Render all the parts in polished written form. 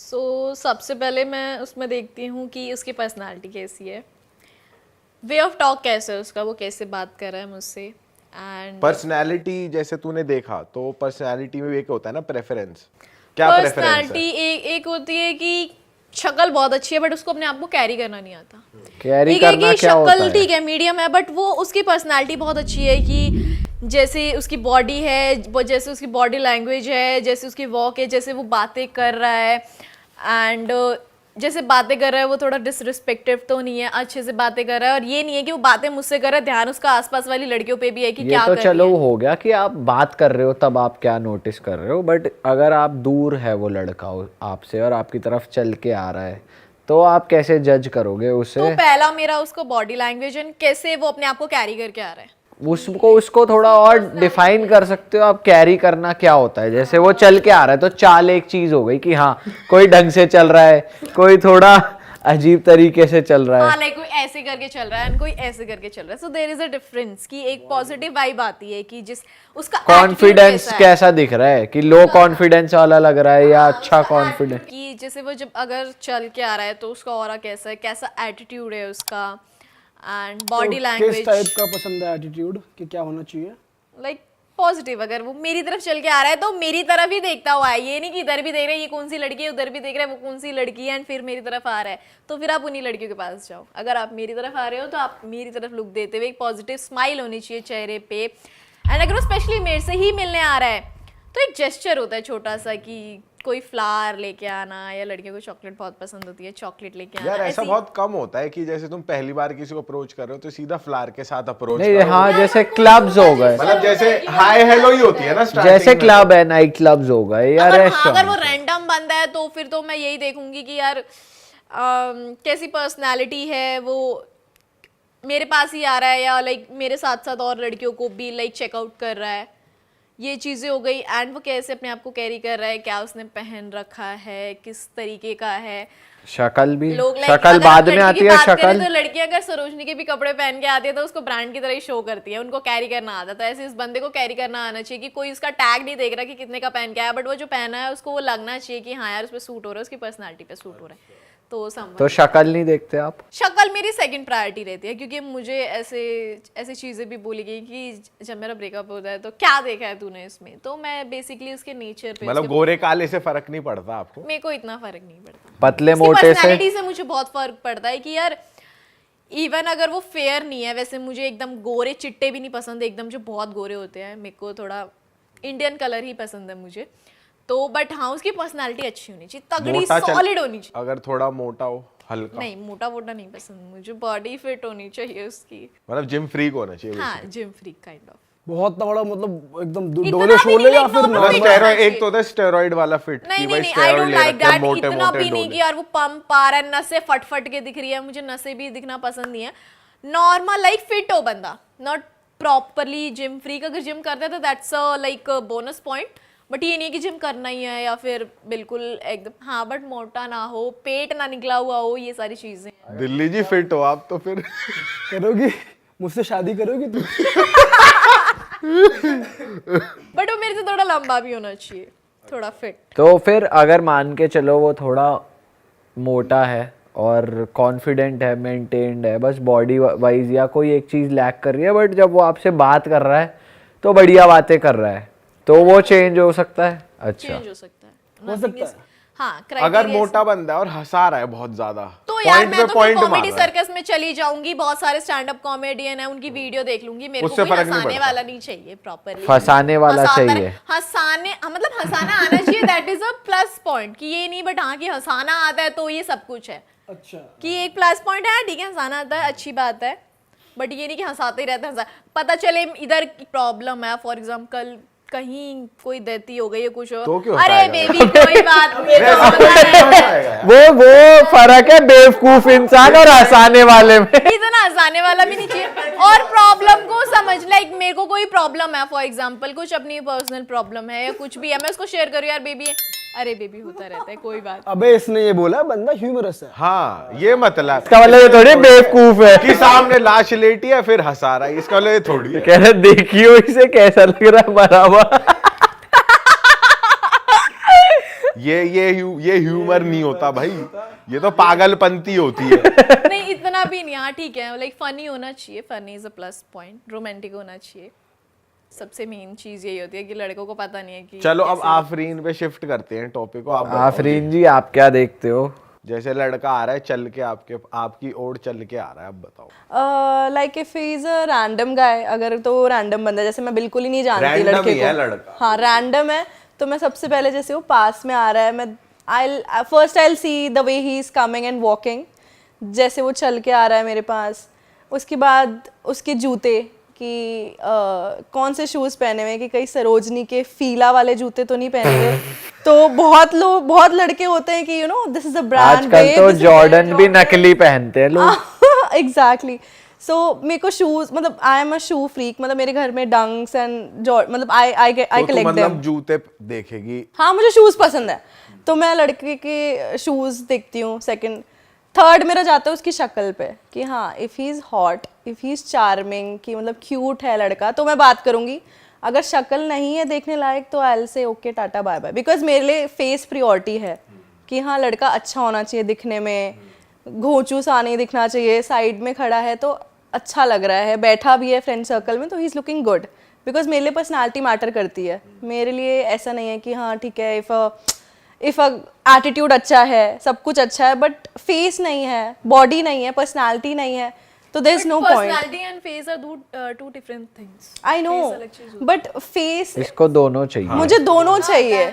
सबसे पहले मैं उसमें देखती हूँ कि उसकी पर्सनालिटी कैसी है, वे ऑफ टॉक कैसे है उसका, वो कैसे बात कर रहा है मुझसे। एंड पर्सनैलिटी जैसे तूने देखा तो पर्सनैलिटी में भी एक होता है ना प्रेफरेंस, क्या प्रेफरेंस है? पर्सनालिटी एक होती है कि शक्ल बहुत अच्छी है बट उसको अपने आप को कैरी करना नहीं आता। कैरी ठीक है करना कि क्या होता शक्ल है? ठीक है मीडियम है बट वो उसकी पर्सनालिटी बहुत अच्छी है कि जैसे उसकी बॉडी है, जैसे उसकी बॉडी लैंग्वेज है, जैसे उसकी वॉक है, जैसे वो बातें कर रहा है एंड जैसे बातें कर रहा है वो थोड़ा डिसरिस्पेक्टिव तो नहीं है, अच्छे से बातें कर रहा है। और ये नहीं है कि वो बातें मुझसे कर रहा है, ध्यान उसका आसपास वाली लड़कियों पे भी है कि ये क्या तो कर चलो रही है। हो गया कि आप बात कर रहे हो तब आप क्या नोटिस कर रहे हो, बट अगर आप दूर है वो लड़का आपसे और आपकी तरफ चल के आ रहा है तो आप कैसे जज करोगे उसे? तो पहला मेरा उसको बॉडी लैंग्वेज एंड कैसे वो अपने आप को कैरी करके आ रहा है। उसको थोड़ा और डिफाइन कर सकते हो आप, कैरी करना क्या होता है? जैसे वो चल के आ रहा है तो चाल एक चीज हो गई कि हाँ कोई ढंग से चल रहा है, कोई थोड़ा अजीब तरीके से चल रहा है। हाँ, लाइक कोई ऐसे करके चल रहा है एंड कोई ऐसे करके चल रहा है। So there is a difference कि एक पॉजिटिव वाइब आती है कि जिस उसका कॉन्फिडेंस कैसा दिख रहा है, कि लो कॉन्फिडेंस वाला लग रहा है या अच्छा कॉन्फिडेंस? कि जैसे वो जब अगर चल के आ रहा है तो उसका ऑरा कैसा है, कैसा एटीट्यूड है उसका एंड बॉडी किस लैंग्वेज टाइप का पसंद है एटीट्यूड कि क्या होना चाहिए? Like positive. अगर वो मेरी तरफ चल के आ रहा है तो मेरी तरफ ही देखता हुआ है, ये नहीं कि इधर भी देख रहा है ये कौन सी लड़की है, उधर भी देख रहा है वो कौन सी लड़की है एंड फिर मेरी तरफ आ रहा है, तो फिर आप उन्हीं लड़कियों के पास जाओ। अगर आप मेरी तरफ आ रहे हो तो आप मेरी तरफ लुक देते हुए एक पॉजिटिव स्माइल होनी चाहिए चेहरे पे। एंड अगर वो स्पेशली मेरे से ही मिलने आ रहा है तो एक जेस्चर होता है छोटा सा कि कोई फ्लावर लेके आना, या लड़कियों को चॉकलेट बहुत पसंद होती है, चॉकलेट लेके आना। यार ऐसा बहुत कम होता है कि जैसे तुम पहली बार किसी को अप्रोच कर रहे हो तो सीधा फ्लावर के साथ अप्रोच नहीं, करो। हाँ जैसे क्लब्स हो गए, मतलब जैसे हाय हेलो ही होती है ना स्टार्टिंग जैसे में। क्लब है, नाइट क्लब्स हो गए या अगर वो रेस्टोरेंट। रैंडम बंदा है तो फिर तो मैं यही देखूंगी कि यार कैसी पर्सनालिटी है, वो मेरे पास ही आ रहा है या लाइक मेरे साथ साथ और लड़कियों को भी लाइक चेकआउट कर रहा है, ये चीज़ें हो गई। एंड वो कैसे अपने आप को कैरी कर रहा है, क्या उसने पहन रखा है, किस तरीके का है। शक्ल भी, लोग शक्ल बाद में आती है। शक्ल तो लड़की अगर सरोजनी के भी कपड़े पहन के आती है तो उसको ब्रांड की तरह ही शो करती है, उनको कैरी करना आता है। तो ऐसे इस बंदे को कैरी करना आना चाहिए कि कोई उसका टैग नहीं देख रहा कि कितने का पहन के आया, बट वो जो पहना है उसको वो लगना चाहिए कि हाँ यार उस पर सूट हो रहा है, उसकी पर्सनैलिटी पे सूट हो रहा है। तो शक्ल नहीं देखते आप? शक्ल मेरी सेकंड प्रायोरिटी रहती है क्योंकि मुझे ऐसी चीज़ें भी बोली गई कि जब मेरा ब्रेकअप होता है तो क्या देखा है तूने इसमें, तो मैं बेसिकली उसके नेचर पे, मतलब गोरे काले से फर्क नहीं पड़ता आपको? मेरे को इतना फर्क नहीं पड़ता। पतले उसकी मोटे से पर्सनैलिटी से मुझे बहुत फर्क पड़ता है कि यार इवन अगर वो फेयर नहीं है, वैसे मुझे एकदम गोरे चिट्टे भी नहीं पसंद, एकदम जो बहुत गोरे होते हैं, मेरे को थोड़ा इंडियन कलर ही पसंद है मुझे तो। बट हाँ उसकी पर्सनैलिटी अच्छी होनी चाहिए, तगड़ी सॉलिड होनी चाहिए। अगर थोड़ा मोटा हो, हल्का नहीं, मोटा वोटा नहीं पसंद मुझे, बॉडी फिट होनी चाहिए उसकी। मतलब जिम फ्रीक होना चाहिए। हाँ जिम फ्रीक काइंड ऑफ। बहुत तगड़ा मतलब एकदम इतना डोले भी शोले नहीं, या like फिर normal मतलब fit स्टेरॉइड, होना एक तो होता है स्टेरॉइड वाला फिट नहीं कि नहीं भाई नहीं, आई स्टेरॉइड डोंट ले लाइक रखे हैं, दैट। मोटे इतना मोटे भी नहीं कि डोले। यार वो पंप आ रहा है, नसें फट फट के दिख रही है, मुझे नसें भी दिखना पसंद नहीं है। नॉर्मल लाइक फिट हो बंदा, नॉट प्रॉपरली जिम फ्रीक। अगर जिम करता है तो that's a like bonus point, but ये नहीं कि जिम करना ही है या फिर बिल्कुल एकदम, हाँ बट मोटा ना हो, पेट ना निकला हुआ हो, ये सारी चीजें। दिल्ली जी फिट हो आप तो फिर करोगी मुझसे शादी करोगी तू? बट वो मेरे से थोड़ा लंबा भी होना चाहिए, थोड़ा फिट। तो फिर अगर मान के चलो वो थोड़ा मोटा है और कॉन्फिडेंट है, मेंटेन्ड है, बस बॉडी वाइज या कोई एक चीज लैक कर रही है, बट जब वो आपसे बात कर रहा है तो बढ़िया बातें कर रहा है, तो वो चेंज हो सकता है? अच्छा, चेंज हो सकता है, हो सकता है। हाँ। अगर मोटा बंदा है और हंसा रहा है बहुत ज्यादा तो यार पॉइंट मैं पे तो पॉइंट कॉमेडी मार रहा है, सर्कस में चली जाऊंगी, बहुत सारे स्टैंड अप कॉमेडियन है, उनकी वीडियो देख लूंगी। मेरे को उससे कोई फर्क नहीं हंसाने पड़ता। वाला नहीं चाहिए, प्रॉपरली फंसाने वाला चाहिए। हंसाने मतलब हंसाना आना चाहिए, that is a plus point. कि ये नहीं बट हाँ कि हंसाना आता है तो ये सब कुछ है, अच्छा कि एक प्लस पॉइंट है। ठीक है, हंसाना आता है, अच्छी बात है, बट ये नहीं कि हंसाते ही रहते हैं। पता चले इधर प्रॉब्लम है, फॉर एग्जाम्पल कहीं कोई देती हो गई है कुछ, तो क्यों अरे हंसाएगा? बेबी कोई बात नहीं, तो होता है। वो फर्क है बेवकूफ इंसान और हंसाने वाले में। इतना हंसाने वाला भी नहीं चाहिए। और प्रॉब्लम को समझ, लाइक मेरे को कोई प्रॉब्लम है, फॉर एग्जांपल कुछ अपनी पर्सनल प्रॉब्लम है या कुछ भी है, मैं उसको शेयर करूँ, यार बेबी अरे बेबी होता रहता है, कोई बात। अबे इसने ये बोला बंदा ह्यूमरस है। हाँ ये मतलब इसका मतलब ये थोड़ी बेवकूफ है कि सामने लाश लेटी है फिर हंसा रहा है, इसका मतलब ये थोड़ी है। कह रहे देखियो इसे कैसा लग रहा है मरा हुआ। ये ह्यूमर नहीं होता भाई, ये तो पागलपंती होती है। नहीं इतना भी नहीं, हाँ ठीक है, लाइक फनी होना चाहिए, funny is a plus point, romantic होना चाहिए, सबसे मेन चीज यही होती है कि लड़कों को पता नहीं है कि चलो अब आफरीन पे शिफ्ट करते हैं टॉपिक को। आप बताओ आफरीन जी आप क्या देखते हो? जैसे लड़का आ रहा है चल के आपकी ओर चल के आ रहा है, अब बताओ। Like if he is a random गाय, अगर तो रैंडम बंदा, जैसे मैं बिल्कुल ही नहीं जानती Random लड़के ही है को, लड़का। हाँ रैंडम है, तो मैं सबसे पहले जैसे वो पास में आ रहा है, मैं I see the way he is coming and walking, जैसे वो चल के आ रहा है मेरे पास, उसके बाद उसके जूते कि कौन से शूज़ पहने हुए हैं, कि कहीं सरोजनी के फीला वाले जूते तो नहीं पहने हुए। तो बहुत लड़के होते हैं कि you no this is a brand, आजकल तो जॉर्डन भी नकली पहनते हैं लोग। एग्जैक्टली। सो मेरे को शूज, मतलब I am a shoe freak, मतलब मेरे घर में डंक्स एंड मतलब आई तो कलेक्ट देम। मतलब जूते देखेगी? हाँ मुझे शूज पसंद है, तो मैं लड़के के शूज देखती हूँ। सेकंड थर्ड मेरा जाता है उसकी शक्ल पे कि हाँ if he is hot, if he is charming, कि मतलब क्यूट है लड़का, तो मैं बात करूँगी। अगर शक्ल नहीं है देखने लायक तो I will say okay tata bye bye, because मेरे लिए फेस प्रियोरिटी है कि हाँ लड़का अच्छा होना चाहिए दिखने में, घोंचू सा नहीं दिखना चाहिए, साइड में खड़ा है तो अच्छा लग रहा है, बैठा भी है फ्रेंड सर्कल में तो he is looking good, because मेरे लिए पर्सनालिटी मैटर करती है। मेरे लिए ऐसा नहीं है कि हाँ ठीक है इफ़ एटीट्यूड अच्छा है, सब कुछ अच्छा है, बट फेस नहीं है, बॉडी नहीं है, पर्सनालिटी नहीं है, तो there is no point. Personality and face are two different things. I know, but face इसको दोनों चाहिए। मुझे दोनों चाहिए,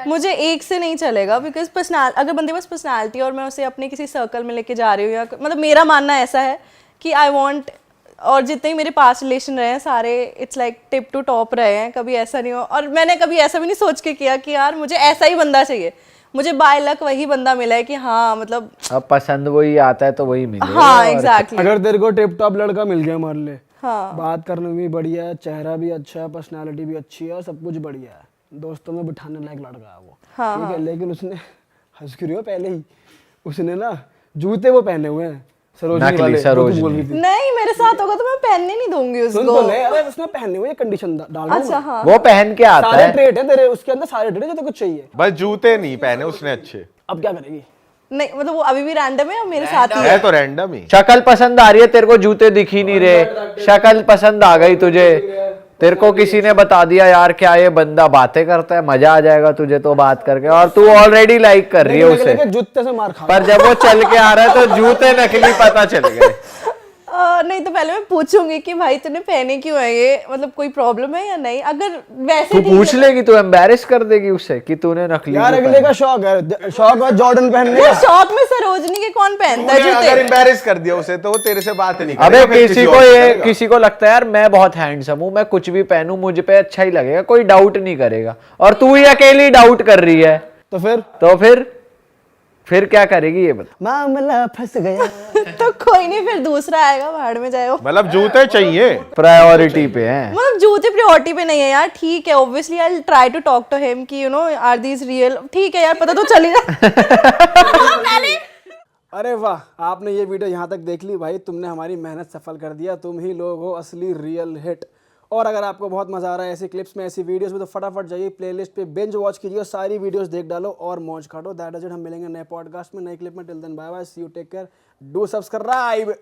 मुझे एक से नहीं चलेगा, बिकॉज अगर बंदे पास पर्सनालिटी और मैं उसे अपने किसी सर्कल में लेके जा रही हूँ, या मतलब मेरा मानना ऐसा है कि आई वांट, और जितने ही मेरे पास रिलेशन रहे हैं सारे it's like tip to top रहे हैं, कभी ऐसा नहीं हो, और मैंने कभी ऐसा भी नहीं सोच के किया कि यार मुझे ऐसा ही बंदा चाहिए, मुझे बाय लक वही बंदा मिला है कि हाँ मतलब अब पसंद वही आता है तो वही मिलेगा। हाँ एग्जैक्टली। अगर तेरे को टिप टॉप लड़का मिल गया मान ले, हाँ बात करने में भी बढ़िया है, चेहरा भी अच्छा है, पर्सनालिटी भी अच्छी है और सब कुछ बढ़िया है, दोस्तों में बिठाने लायक लड़का है वो, हाँ, ठीक है, लेकिन उसने हंस क्यों रही हो, पहले ही उसने ना जूते वो पहने हुए हैं सरोजनी नकली वाले, जो तू सरोजनी। बोल रही थी। नहीं मेरे साथ होगा तो मैं पहनने नहीं दूंगी सुन उसको। तो ले, अरे उसने पहने हुए कंडीशन डाल रहा हूं अच्छा मैं। हाँ, वो पहन के आता सारे है। ट्रेट है तेरे उसके अंदर, सारे ट्रेट है जो तेरे को चाहिए। बस जूते नहीं पहने उसने अच्छे। अब क्या करेगी? नहीं मतलब वो अभी भी रैंडम है और मेरे साथ ही है तो रैंडम ही। शक्ल पसंद आ रही है तेरे को, जूते दिख ही नहीं रहे, शक्ल पसंद आ गई तुझे, तेरे को किसी ने बता दिया यार क्या ये बंदा बातें करता है, मजा आ जाएगा तुझे तो बात करके, और तू ऑलरेडी लाइक कर रही है लेकिन उसे, जूते से मार खा। पर जब वो चल के आ रहा है तो जूते नकली पता चल गए। नहीं तो पहले मैं पूछूंगी कि भाई तूने पहने क्यों है ये, मतलब कोई प्रॉब्लम है या नहीं, अगर वैसे तू ठीक पूछ है- लेगी, तू एम्बैरेस कर देगी उससे कि तूने नकली यार क्यों अगले पहना। का शौक है, शौक है जॉर्डन पहनने वो का। शौक में सरोजनी के कौन पहनता है तूने अगर जूते? एम्बैरेस कर दिया उसे तो वो तेरे से बात नहीं अबे करेगा, फिर किसी और को से ये करेगा। किसी को लगता है यार मैं बहुत हैंडसम हूँ, मैं कुछ भी पहनूं मुझ पे अच्छा ही लगेगा, कोई डाउट नहीं करेगा, और तू ही अकेली डाउट कर रही है, तो फिर क्या करेगी ये बता। मामला फंस गया। तो कोई नहीं, फिर दूसरा आएगा, भाड़ में जाए वो। मतलब जूते चाहिए। प्रायोरिटी पे है। मतलब जूते प्रायोरिटी पे नहीं है यार, ठीक है obviously I will try to talk to him कि you know are these real, ठीक है यार पता तो चल ही रहा। अरे वाह, आपने ये वीडियो यहाँ तक देख ली भाई, तुमने हमारी मेहनत सफल कर दिया, तुम ही लोग हो असली रियल हिट। और अगर आपको बहुत मजा आ रहा है ऐसी क्लिप्स में, ऐसी वीडियोस में, तो फटाफट जाइए प्लेलिस्ट पे बिंज वॉच कीजिए और सारी वीडियोस देख डालो और मौज काटो। दैट इज इट, हम मिलेंगे नए पॉडकास्ट में नए क्लिप में। Till then bye bye, see you, take care, do subscribe.